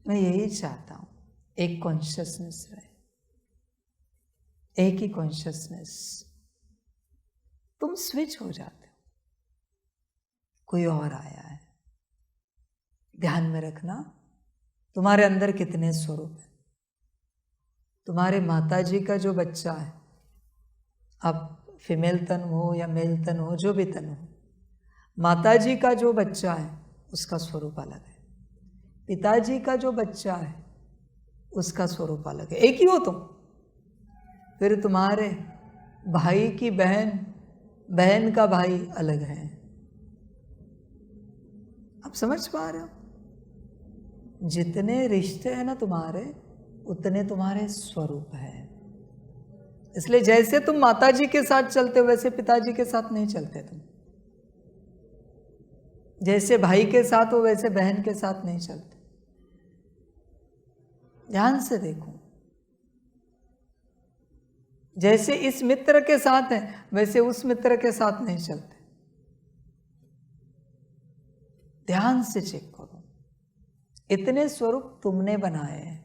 मैं यही चाहता हूं, एक कॉन्शियसनेस रहे, एक ही कॉन्शियसनेस। तुम स्विच हो जाते हो, कोई और आया है। ध्यान में रखना, तुम्हारे अंदर कितने स्वरूप हैं। तुम्हारे माताजी का जो बच्चा है, अब फीमेल तन हो या मेल तन हो, जो भी तन हो, माताजी का जो बच्चा है उसका स्वरूप अलग है। पिताजी का जो बच्चा है उसका स्वरूप अलग है। एक ही हो तुम। फिर तुम्हारे भाई की बहन, बहन का भाई अलग है। आप समझ पा रहे हो? जितने रिश्ते हैं ना तुम्हारे, उतने तुम्हारे स्वरूप हैं। इसलिए जैसे तुम माताजी के साथ चलते हो वैसे पिताजी के साथ नहीं चलते तुम। जैसे भाई के साथ हो वैसे बहन के साथ नहीं चलते। ध्यान से देखो, जैसे इस मित्र के साथ है वैसे उस मित्र के साथ नहीं चलते। ध्यान से चेक करो। इतने स्वरूप तुमने बनाए हैं,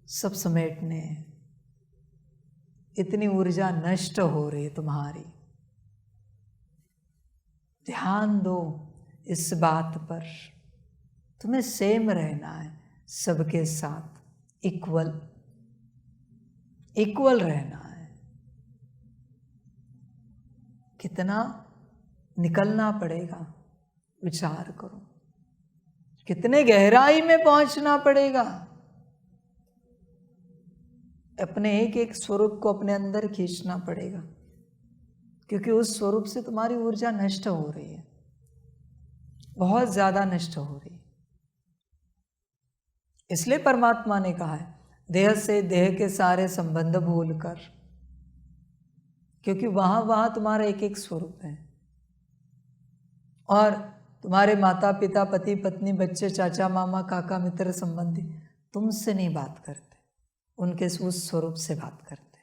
सब समेटने हैं। इतनी ऊर्जा नष्ट हो रही है तुम्हारी। ध्यान दो इस बात पर। तुम्हें सेम रहना है, सबके साथ इक्वल रहना है। कितना निकलना पड़ेगा, विचार करो। कितने गहराई में पहुंचना पड़ेगा। अपने एक एक स्वरूप को अपने अंदर खींचना पड़ेगा, क्योंकि उस स्वरूप से तुम्हारी ऊर्जा नष्ट हो रही है, बहुत ज्यादा नष्ट हो रही है। इसलिए परमात्मा ने कहा है, देह से देह के सारे संबंध भूलकर, क्योंकि वहां तुम्हारा एक एक स्वरूप है। और तुम्हारे माता पिता, पति पत्नी, बच्चे, चाचा मामा, काका, मित्र, संबंधी तुमसे नहीं बात करते, उनके उस स्वरूप से बात करते,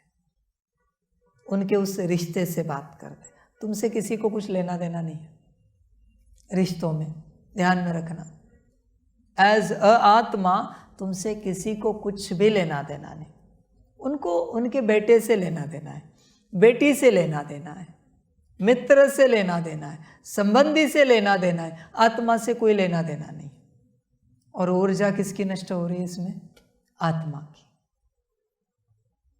उनके उस रिश्ते से बात करते। तुमसे किसी को कुछ लेना देना नहीं है रिश्तों में। ध्यान में रखना, एज अ आत्मा तुमसे किसी को कुछ भी लेना देना नहीं। उनको उनके बेटे से लेना देना है, बेटी से लेना देना है, मित्र से लेना देना है, संबंधी से लेना देना है। आत्मा से कोई लेना देना नहीं। और ऊर्जा किसकी नष्ट हो रही है इसमें? आत्मा की।